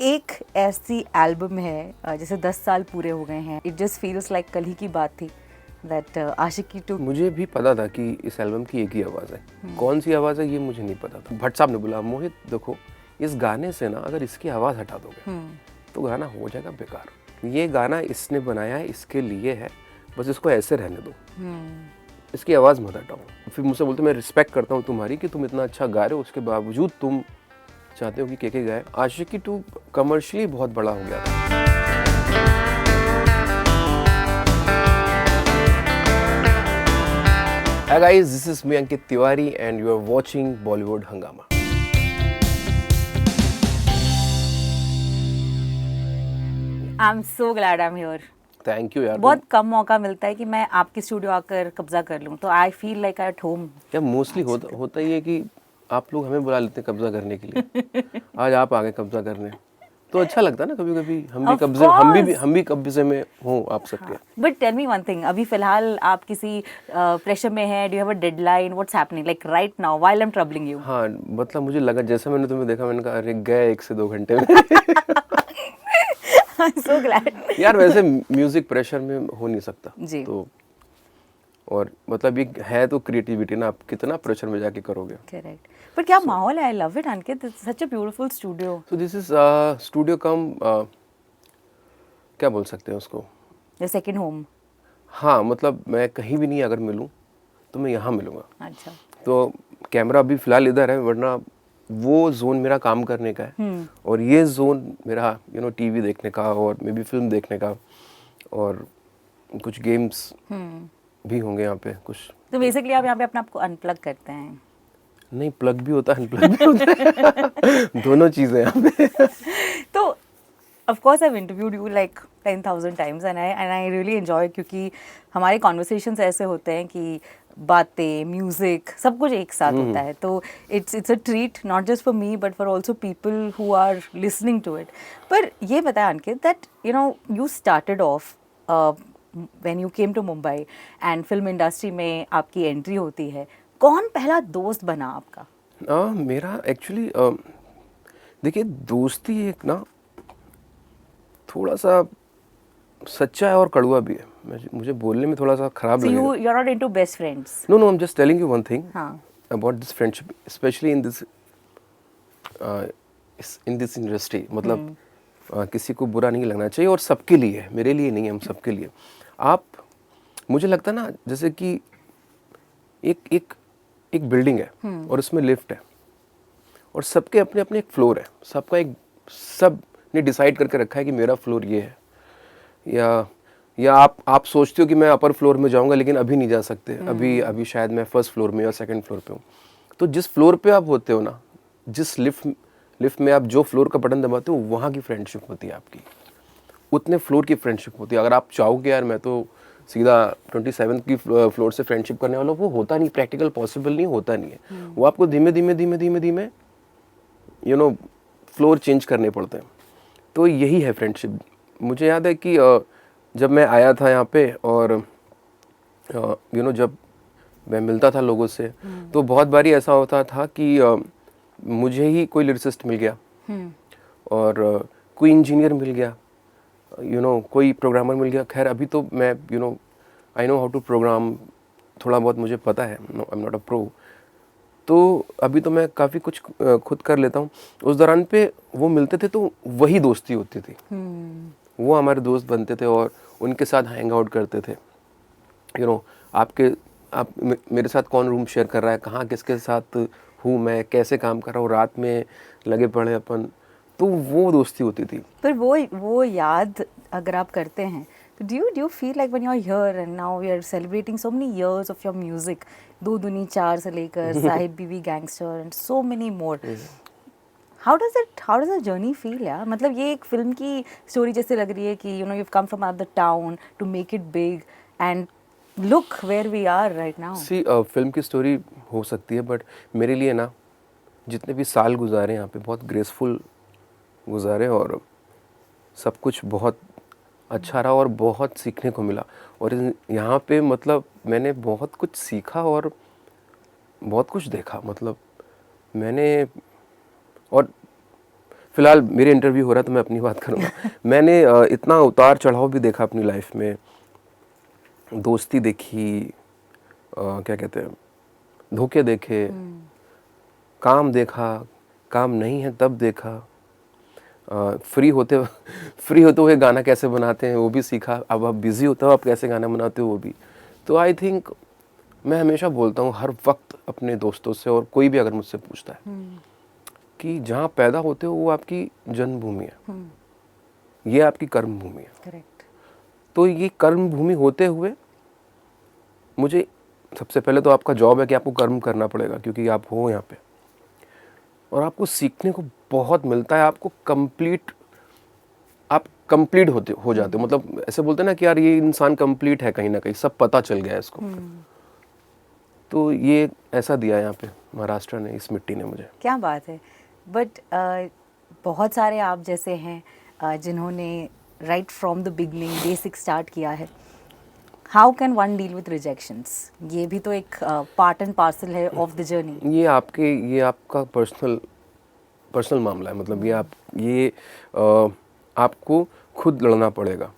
एक ऐसी एल्बम है जैसे 10 साल पूरे हो गए हैं, इट जस्ट फील्स लाइक कल ही की बात थी दैट आशिकी टू। मुझे भी पता था कि इस एल्बम की एक ही आवाज़ है। कौन सी आवाज़ है ये मुझे नहीं पता था। भट्ट साहब ने बोला, मोहित देखो इस गाने से ना अगर इसकी आवाज़ हटा दोगे तो गाना हो जाएगा बेकार। ये गाना इसने बनाया है, इसके लिए है, बस इसको ऐसे रहने दो, इसकी आवाज़ मत हटाओ। फिर मुझसे बोलते मैं रिस्पेक्ट करता हूँ तुम्हारी कि तुम इतना अच्छा गा रहे हो, उसके बावजूद तुम चाहते हो कि के गाए। आशिकी टू कमर्शियली बहुत बड़ा हो गया था। Hi guys, this is me Ankit Tiwari and you are watching Bollywood Hangama. I am so glad I am here. Thank you यार। बहुत कम मौका मिलता है कि मैं आपके स्टूडियो आकर कब्जा कर लूं, तो I feel like at home. क्या मोस्टली होता ही है कि आप लोग हमें बुला लेते हैं कब्जा करने के लिए। आज आप आगे कब्जा करने, तो अच्छा लगता है ना। कभी कभी हम भी कब्जे में हो आप सबके। But tell me one thing, अभी फिलहाल आप किसी प्रेशर में हैं? Do you have a deadline? What's happening like right now while I am troubling you? हाँ, मतलब मुझे लगा जैसे मैंने तुम्हें देखा, मैंने कहा अरे गए 1 से 2 घंटे में। So glad. यार वैसे म्यूजिक प्रेशर में हो नहीं सकता जी। तो, और मतलब ये है तो क्रिएटिविटी ना, आप कितना प्रेशर में जाके करोगे। करेक्ट। पर क्या माहौल है? I love it Ankit, it's such a beautiful studio. So this is studio cum, क्या बोल सकते हैं उसको, योर सेकंड होम। हाँ मतलब मैं कहीं भी नहीं अगर मिलूँ तो मैं यहाँ मिलूँगा। अच्छा। तो कैमरा अभी फिलहाल इधर है, वरना वो जोन मेरा काम करने का है और ये जोन मेरा टीवी देखने का और मे बी फिल्म देखने का, और कुछ गेम्स भी होंगे यहाँ पे कुछ। तो बेसिकली आप यहाँ पे अपने आप को अनप्लग करते हैं? नहीं, प्लग भी होता है अनप्लग भी होता है। दोनों चीज़ें यहाँ पे। तो of course I've interviewed you like 10,000 times and I really enjoy, क्योंकि हमारे conversations ऐसे होते हैं कि बातें, म्यूजिक, सब कुछ एक साथ होता है। तो it's a treat not just for me but for also people who are listening to it. पर ये बताया अंकित that you started off when you came to Mumbai and film industry में आपकी एंट्री होती है। कौन पहला दोस्त बना आपका? मेरा एक्चुअली देखिए, दोस्ती एक ना थोड़ा सा सच्चा है और कड़वा भी है। मुझे बोलने में थोड़ा सा खराब लगेगा। So you're not into best friends? No, I'm just telling you one thing हाँ. about this friendship, especially in this industry. मतलब किसी को बुरा नहीं लगना चाहिए, और सबके लिए है, मेरे लिए नहीं है, हम सबके लिए। आप, मुझे लगता है ना जैसे कि एक बिल्डिंग है और उसमें लिफ्ट है और सबके अपने अपने एक फ्लोर है, सब ने डिसाइड करके रखा है कि मेरा फ्लोर ये है, या आप सोचते हो कि मैं अपर फ्लोर में जाऊंगा लेकिन अभी नहीं जा सकते, अभी शायद मैं फर्स्ट फ्लोर में या सेकंड फ्लोर पे हूँ। तो जिस फ्लोर पे आप होते हो ना, जिस लिफ्ट में आप जो फ्लोर का बटन दबाते हो, वहाँ की फ्रेंडशिप होती है आपकी, उतने फ्लोर की फ्रेंडशिप होती है। अगर आप चाहोगे यार मैं तो सीधा 27 की फ्लोर से फ्रेंडशिप करने वाला, वो होता नहीं, प्रैक्टिकल पॉसिबल नहीं, होता नहीं है। वो आपको धीमे धीमे फ्लोर चेंज करने पड़ते हैं। तो यही है फ्रेंडशिप। मुझे याद है कि जब मैं आया था यहाँ पे और जब मैं मिलता था लोगों से, तो बहुत बारी ऐसा होता था कि मुझे ही कोई लिरिसिस्ट मिल गया और कोई इंजीनियर मिल गया, कोई प्रोग्रामर मिल गया। खैर अभी तो मैं I know how to program, थोड़ा बहुत मुझे पता है, I am not a pro, तो अभी तो मैं काफ़ी कुछ खुद कर लेता हूँ। उस दौरान पे वो मिलते थे तो वही दोस्ती होती थी। वो हमारे दोस्त बनते थे और उनके साथ हैंग आउट करते थे। आप मेरे साथ कौन रूम शेयर कर रहा है, कहाँ किसके साथ हूँ मैं, कैसे काम कर रहा हूँ, रात में लगे पड़े अपन, तो वो दोस्ती होती थी। पर वो याद अगर आप करते हैं तो do you feel like when you're here and now we are celebrating so many years of your music, दो दुनी चार से लेकर साहिब बीवी gangster and so many more, how does the journey feel यार? मतलब ये एक फिल्म की स्टोरी जैसे लग रही है कि you've come from another town to make it big and look where we are right now. See, film की स्टोरी हो सकती है, बट मेरे लिए ना जितने भी साल गुजारे यहाँ पे बहुत ग्रेसफुल गुजारे और सब कुछ बहुत अच्छा रहा और बहुत सीखने को मिला। और यहाँ पे मतलब मैंने बहुत कुछ सीखा और बहुत कुछ देखा। मतलब मैंने, और फिलहाल मेरे इंटरव्यू हो रहा है तो मैं अपनी बात करूँगा। मैंने इतना उतार चढ़ाव भी देखा अपनी लाइफ में, दोस्ती देखी, क्या कहते हैं, धोखे देखे, काम देखा, काम नहीं है तब देखा, फ्री होते फ्री होते हुए गाना कैसे बनाते हैं वो भी सीखा, अब आप बिज़ी होते हो आप कैसे गाना बनाते हो वो भी। तो आई थिंक मैं हमेशा बोलता हूँ हर वक्त अपने दोस्तों से, और कोई भी अगर मुझसे पूछता है कि जहाँ पैदा होते हो वो आपकी जन्मभूमि है, ये आपकी कर्म भूमि है। करेक्ट। तो ये कर्म भूमि होते हुए मुझे सबसे पहले तो आपका जॉब है कि आपको कर्म करना पड़ेगा, क्योंकि आप हो यहाँ पे, और आपको सीखने को बहुत मिलता है। आपको आप कंप्लीट हो जाते हो, मतलब ऐसे बोलते हैं ना कि यार ये इंसान कंप्लीट है, कहीं ना कहीं सब पता चल गया है इसको। तो ये ऐसा दिया है यहाँ पे महाराष्ट्र ने, इस मिट्टी ने मुझे। क्या बात है। बट बहुत सारे आप जैसे हैं जिन्होंने right from the beginning basic start किया है। How can one deal with rejections? ये भी तो एक पार्ट एंड पार्सल है ऑफ द जर्नी। ये आपका पर्सनल मामला है, मतलब ये आपको खुद लड़ना पड़ेगा।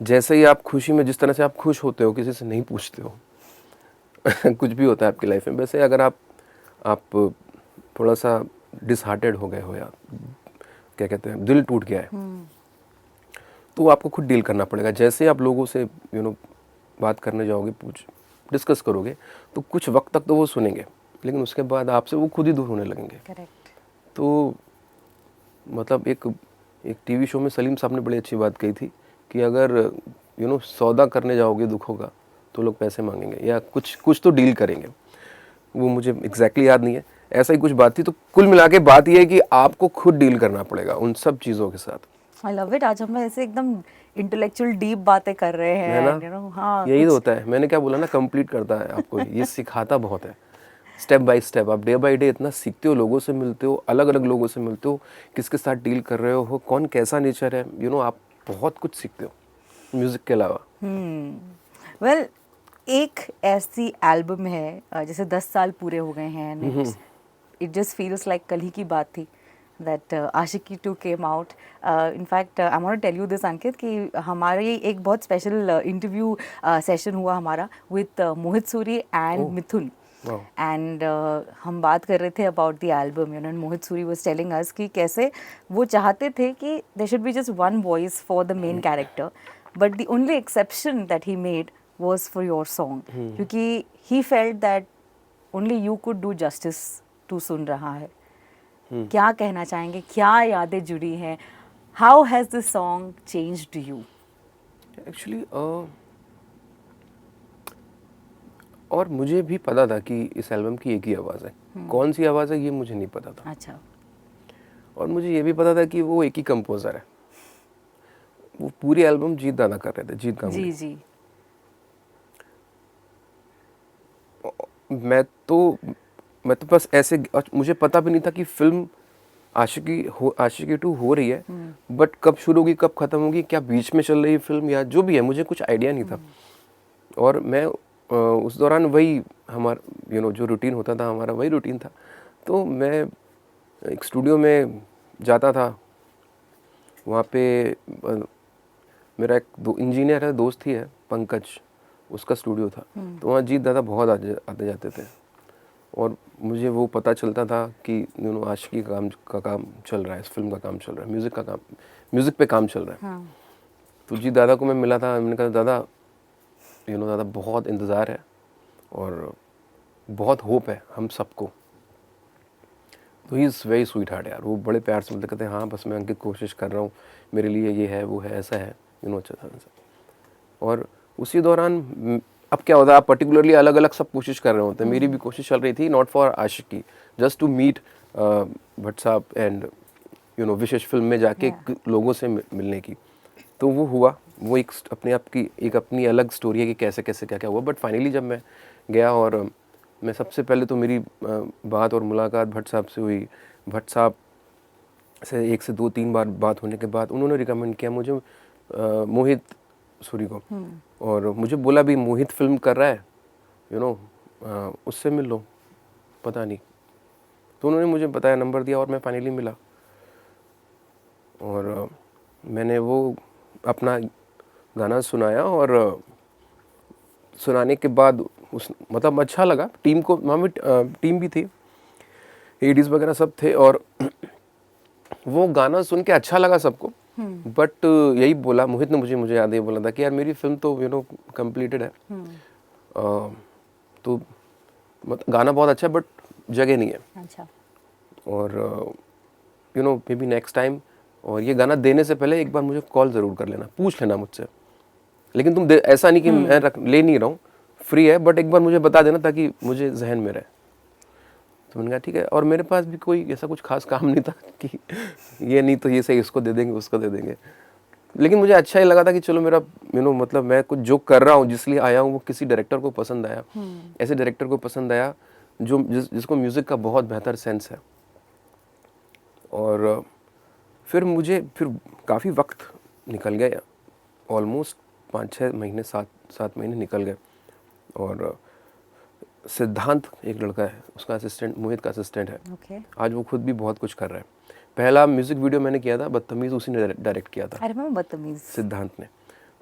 जैसे ही आप खुशी में, जिस तरह से आप खुश होते हो, किसी से नहीं पूछते हो कुछ भी होता है आपकी लाइफ में, वैसे अगर आप थोड़ा सा डिसहार्टेड हो गए हो, या क्या कहते हैं, दिल टूट गया है, तो आपको खुद डील करना पड़ेगा। जैसे आप लोगों से बात करने जाओगे, डिस्कस करोगे, तो कुछ वक्त तक तो वो सुनेंगे, लेकिन उसके बाद आपसे वो खुद ही दूर होने लगेंगे। करेक्ट। तो मतलब एक टीवी शो में सलीम साहब ने बड़ी अच्छी बात कही थी कि अगर सौदा करने जाओगे दुखों का, तो लोग पैसे मांगेंगे या कुछ तो डील करेंगे। वो मुझे एग्जैक्टली याद नहीं है, ऐसा ही कुछ बात थी। तो कुल मिला के बात ये है कि आपको खुद डील करना पड़ेगा उन सब चीज़ों के साथ। आई लव इट। आज हम ऐसे एकदम इंटेलेक्चुअल डीप बातें कर रहे हैं, है ना? हाँ, यही तो होता है, मैंने क्या बोला ना, कंप्लीट करता है आपको, ये सिखाता बहुत है। स्टेप बाय स्टेप आप डे बाय डे इतना सीखते हो, लोगों से मिलते हो, अलग अलग लोगों से मिलते हो, किसके साथ डील कर रहे हो, कौन कैसा नेचर है, आप बहुत कुछ सीखते हो म्यूज़िक के अलावा। वेल, एक ऐसी एल्बम है जैसे 10 साल पूरे हो गए हैं, इट जस्ट फील्स लाइक कल ही की बात थी that Aashiqui 2 came out. In fact, I want to tell you this, Ankit, कि हमारी एक बहुत स्पेशल इंटरव्यू सेशन हुआ हमारा with Mohit Suri and Mithun, and हम बात कर रहे थे about the album, and Mohit Suri was telling us कि कैसे वो चाहते थे कि there should be just one voice for the main character, but the only exception that he made was for your song, क्योंकि he felt that only you could do justice to सुन रहा है। क्या कहना चाहेंगे, क्या यादें जुड़ी हैं? How has this song changed you? Actually और मुझे भी पता था कि इस एल्बम की एक ही आवाज़ है, कौन सी आवाज़ है ये मुझे नहीं पता था। अच्छा। और मुझे ये भी पता था कि वो एक ही कंपोज़र है। वो पूरी एल्बम जीत दादा कर रहे थे, जीत गांगुली। जी जी। मैं तो बस ऐसे, मुझे पता भी नहीं था कि फिल्म आशिकी 2 हो रही है, बट कब शुरू होगी कब ख़त्म होगी, क्या बीच में चल रही है फिल्म या जो भी है, मुझे कुछ आइडिया नहीं था। और मैं उस दौरान वही हमारा जो रूटीन होता था हमारा, वही रूटीन था। तो मैं एक स्टूडियो में जाता था, वहाँ पे मेरा एक इंजीनियर है, दोस्त ही है, पंकज, उसका स्टूडियो था। तो वहाँ जीत दादा बहुत आते जाते थे, और मुझे वो पता चलता था कि आशिकी का काम चल रहा है, इस फिल्म का काम चल रहा है, म्यूज़िक पे काम चल रहा है। हाँ। तो जीत दादा को मैं मिला था, मैंने कहा दादा दादा बहुत इंतज़ार है और बहुत होप है हम सबको। तो he is very sweet heart यार, वो बड़े प्यार से बोलते, कहते हैं हाँ बस मैं अंकित कोशिश कर रहा हूँ, मेरे लिए ये है वो है ऐसा है, अच्छा था। और उसी दौरान अब क्या होता है, आप पर्टिकुलरली अलग अलग सब कोशिश कर रहे होते हैं। मेरी भी कोशिश चल रही थी, not for Aashiqui, just to meet Bhatt साहब एंड विशेष फिल्म में जाके लोगों से मिलने की। तो वो हुआ, वो एक अपनी अलग स्टोरी है कि कैसे कैसे क्या क्या हुआ। बट फाइनली जब मैं गया, और मैं सबसे पहले तो मेरी बात और मुलाकात भट्ट साहब से हुई। भट्ट साहब से 1 से 2-3 बार बात होने के बाद उन्होंने रिकमेंड किया मुझे मोहित सूरी को, और मुझे बोला भी मोहित फिल्म कर रहा है, उससे मिल लो, पता नहीं। तो उन्होंने मुझे बताया, नंबर दिया, और मैं फाइनली मिला। और मैंने वो अपना गाना सुनाया और सुनाने के बाद उस मतलब अच्छा लगा टीम को, वहाँ में टीम भी थी, एडीज वगैरह सब थे और वो गाना सुन के अच्छा लगा सबको। बट यही बोला मोहित ने, मुझे याद है बोला था कि यार मेरी फिल्म तो कंप्लीटेड है, तो मतलब गाना बहुत अच्छा है बट जगह नहीं है। अच्छा। और मे बी नेक्स्ट टाइम, और ये गाना देने से पहले एक बार मुझे कॉल ज़रूर कर लेना, पूछ लेना मुझसे, लेकिन तुम ऐसा नहीं कि मैं ले नहीं रहा हूँ, फ्री है, बट एक बार मुझे बता देना ताकि मुझे जहन में रहे। तो मैंने कहा ठीक है, और मेरे पास भी कोई ऐसा कुछ खास काम नहीं था कि ये नहीं तो ये सही, इसको दे देंगे उसको दे देंगे, लेकिन मुझे अच्छा ही लगा था कि चलो मेरा मतलब मैं कुछ जो कर रहा हूँ, जिसलिए आया हूँ, वो किसी डायरेक्टर को पसंद आया, ऐसे डायरेक्टर को पसंद आया जिसको म्यूज़िक का बहुत बेहतर सेंस है। और फिर काफ़ी वक्त निकल गया, ऑलमोस्ट 5-6 महीने, 7 महीने निकल गए। और सिद्धांत एक लड़का है, उसका असिस्टेंट, मोहित का असिस्टेंट है। Okay. आज वो खुद भी बहुत कुछ कर रहा है। पहला म्यूज़िक वीडियो मैंने किया था बदतमीज़, उसी ने डायरेक्ट किया था। अरे मैं बदतमीज। सिद्धांत ने।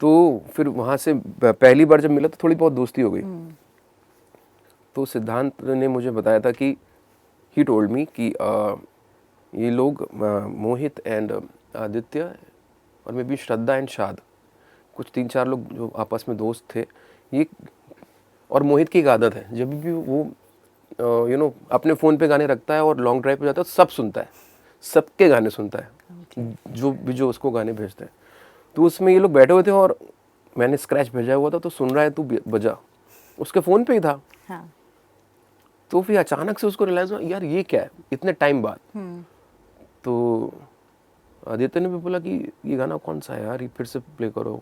तो फिर वहाँ से पहली बार जब मिला तो थोड़ी बहुत दोस्ती हो गई। तो सिद्धांत ने मुझे बताया था कि ही टोल्ड मी कि ये लोग मोहित एंड आदित्य और मे बी श्रद्धा एंड शाद, कुछ 3-4 लोग जो आपस में दोस्त थे, ये, और मोहित की एक आदत है, जब भी वो अपने फ़ोन पे गाने रखता है और लॉन्ग ड्राइव पे जाता है, सब सुनता है, सबके गाने सुनता है। जो उसको गाने भेजते हैं। तो उसमें ये लोग बैठे हुए थे और मैंने स्क्रैच भेजा हुआ था, तो सुन रहा है, तू बजा, उसके फ़ोन पे ही था। हाँ। तो फिर अचानक से उसको रियलाइज़ हुआ यार ये क्या है, इतने टाइम बाद। तो आदित्य ने भी बोला कि ये गाना कौन सा है यार, ये फिर से प्ले करो।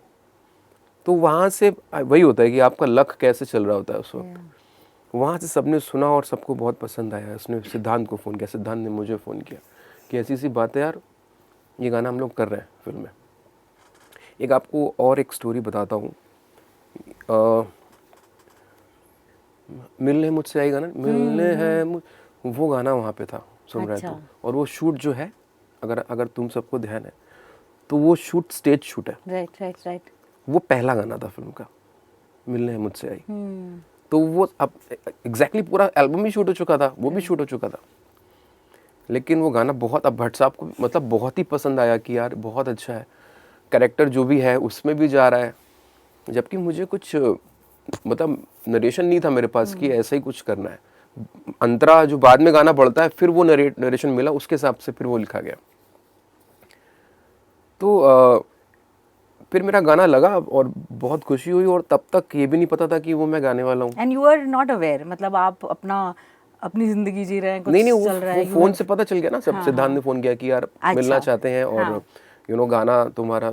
तो वहाँ से वही होता है कि आपका लक कैसे चल रहा होता है उस वक्त। वहाँ से सबने सुना और सबको बहुत पसंद आया। उसने सिद्धांत को फ़ोन किया, सिद्धांत ने मुझे फ़ोन किया कि ऐसी सी बात है यार, ये गाना हम लोग कर रहे हैं फिल्म में। एक आपको और एक स्टोरी बताता हूँ। मिलने मुझसे आई गाना, मिलने है वो गाना वहाँ पे था, सुन रहे अच्छा। तो। और वो शूट जो है, अगर तुम सबको ध्यान है तो वो शूट स्टेज शूट है। राइट। वो पहला गाना था फिल्म का, मिलने मुझसे आई। तो वो अब एग्जैक्टली पूरा एल्बम ही शूट हो चुका था, वो भी शूट हो चुका था, लेकिन वो गाना बहुत, अब भट्ट साहब को मतलब बहुत ही पसंद आया कि यार बहुत अच्छा है, कैरेक्टर जो भी है उसमें भी जा रहा है। जबकि मुझे कुछ मतलब नरेशन नहीं था मेरे पास कि ऐसा ही कुछ करना है। अंतरा जो बाद में गाना बढ़ता है, फिर वो नरेशन मिला, उसके हिसाब से फिर वो लिखा गया। तो फिर मेरा गाना लगा और बहुत खुशी हुई, और तब तक ये भी नहीं पता था कि वो मैं गाने वाला हूँ। And you are not aware, मतलब आप अपनी जिंदगी जी रहे हैं, कुछ नहीं चल रहा है। वो फोन से पता चल गया ना सब। सिद्धांत ने फोन किया कि यार मिलना चाहते हैं, और गाना तुम्हारा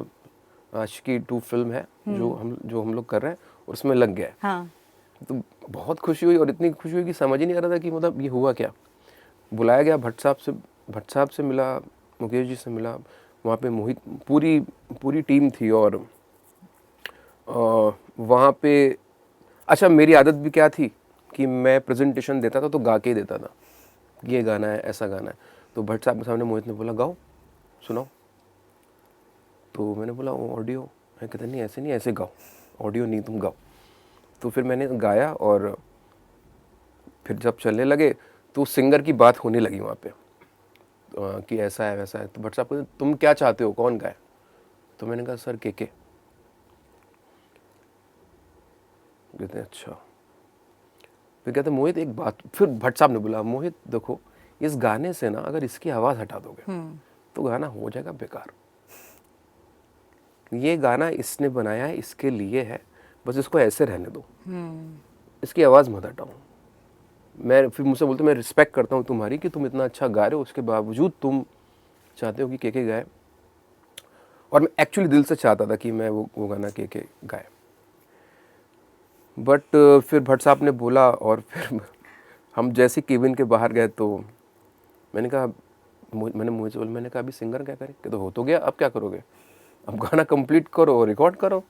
आशिकी 2 फिल्म है जो हम लोग कर रहे हैं, और उसमें लग गया है। हाँ। तो बहुत खुशी हुई, और इतनी खुशी हुई कि समझ ही नहीं आ रहा था कि मतलब ये हुआ क्या। बुलाया गया भट्ट साहब से मिला, मुकेश जी से मिला, वहाँ पे मोहित, पूरी टीम थी। और वहाँ पे अच्छा, मेरी आदत भी क्या थी कि मैं प्रेजेंटेशन देता था तो गा के ही देता था, ये गाना है, ऐसा गाना है। तो भट्ट साहब के सामने मोहित ने बोला गाओ, सुनाओ। तो मैंने बोला ऑडियो, मैं कहते नहीं ऐसे नहीं, ऐसे गाओ, ऑडियो नहीं, तुम गाओ। तो फिर मैंने गाया, और फिर जब चलने लगे तो सिंगर की बात होने लगी वहाँ पे कि ऐसा है वैसा है। तो भट्ट साहब कहते तुम क्या चाहते हो, कौन गाए? तो मैंने कहा सर के कहते अच्छा। फिर कहते मोहित एक बात, फिर भट्ट साहब ने बोला मोहित देखो, इस गाने से ना अगर इसकी आवाज़ हटा दोगे तो गाना हो जाएगा बेकार। ये गाना इसने बनाया है, इसके लिए है, बस इसको ऐसे रहने दो, इसकी आवाज़ मत हटाओ। मैं फिर मुझसे बोलते मैं रिस्पेक्ट करता हूँ तुम्हारी कि तुम इतना अच्छा गा रहे हो, उसके बावजूद तुम चाहते हो कि के गाए। और मैं एक्चुअली दिल से चाहता था कि मैं वो गाना के गाए। बट फिर भट्ट साहब ने बोला, और फिर हम जैसे केबिन के बाहर गए तो मैंने कहा, मैंने मुझे से बोला, मैंने कहा अभी सिंगर क्या करें? कि तो हो तो गया, अब क्या करोगे? अब गाना कंप्लीट करो और रिकॉर्ड करो,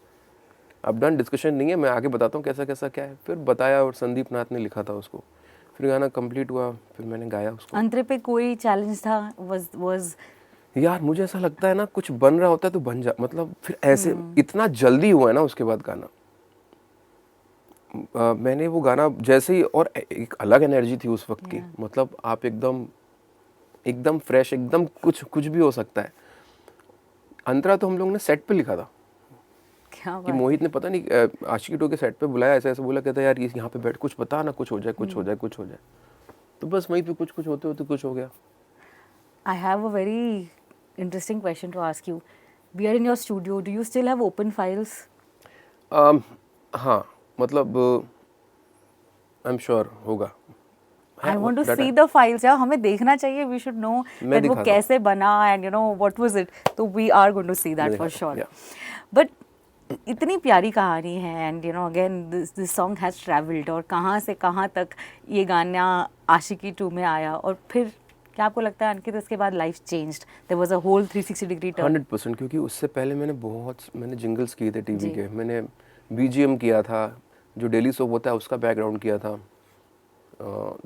अब डन, डिस्कशन नहीं है, मैं आगे बताता हूँ कैसा कैसा क्या है। फिर बताया, और संदीप नाथ ने लिखा था उसको। फिर गाना कंप्लीट हुआ, फिर मैंने गाया उसको। अंतरे पे कोई चैलेंज था? was यार मुझे ऐसा लगता है ना, कुछ बन रहा होता है तो बन जा, मतलब फिर ऐसे इतना जल्दी हुआ है ना उसके बाद गाना। मैंने वो गाना जैसे ही, और एक अलग एनर्जी थी उस वक्त की, मतलब आप एकदम एकदम फ्रेश, एकदम कुछ कुछ भी हो सकता है। अंतरा तो हम लोगों ने सेट पे लिखा था क्या कि बात। मोहित ने पता नहीं आशिकी 2 के सेट पे बुलाया, ऐसे ऐसे बोला, कहता यार यहाँ पे बैठ, कुछ बता ना, कुछ हो जाए, कुछ हो जाए, कुछ हो जाए। तो बस वहीं पे कुछ कुछ होते होते कुछ हो गया। I have a very interesting question to ask you. We are in your studio. Do you still have open files? हाँ, मतलब आई एम श्योर होगा। I want to see the files. यार हमें देखना चाहिए. We should know मैं that वो दिखाता हूँ। कैसे बना and you know what was it. तो we are going to see that मैं for दिखाता हूँ, sure. yeah. But इतनी प्यारी कहानी है and you know again this song has traveled और कहाँ से कहाँ तक ये गाना आशिकी 2 में आया, और फिर क्या आपको लगता है अंकित इसके बाद life changed? There was a whole 360 degree turn. 100%, क्योंकि उससे पहले मैंने जिंगल्स किए थे टीवी जी. के, मैंने बीजीएम किया था, जो डेली सोप होता है उसका बैकग्राउंड किया था।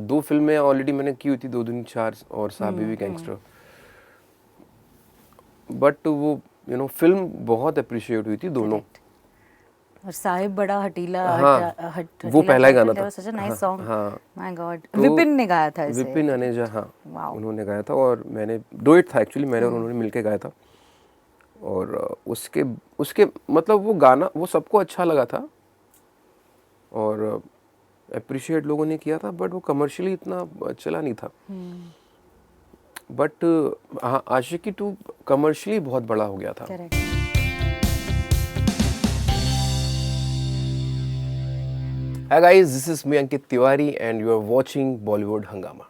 2 फिल्में ऑलरेडी मैंने की हुई थी, 2 दिन 4 और साहब बीवी गैंगस्टर। बट वो फिल्म बहुत अप्रिशिएट हुई थी दोनों। और साहिब बड़ा हटीला. हाँ, वो पहला ही गाना था। सच अ नाइस सॉन्ग. हाँ, माय गॉड. तो विपिन ने गाया था इसे. विपिन अनेजा, हाँ, Wow. उन्होंने गाया था, और मैंने डुएट था एक्चुअली, मैंने और उन्होंने मिलके गाया था। और उसके उसके मतलब वो गाना वो सबको अच्छा लगा था और अप्रिशिएट लोगों ने किया था, बट वो कमर्शियली इतना चला नहीं था। बट हाँ, आशिकी 2 कमर्शियली बहुत बड़ा हो गया था। Correct. Hi guys, this is me Ankit Tiwari and you are watching Bollywood Hangama.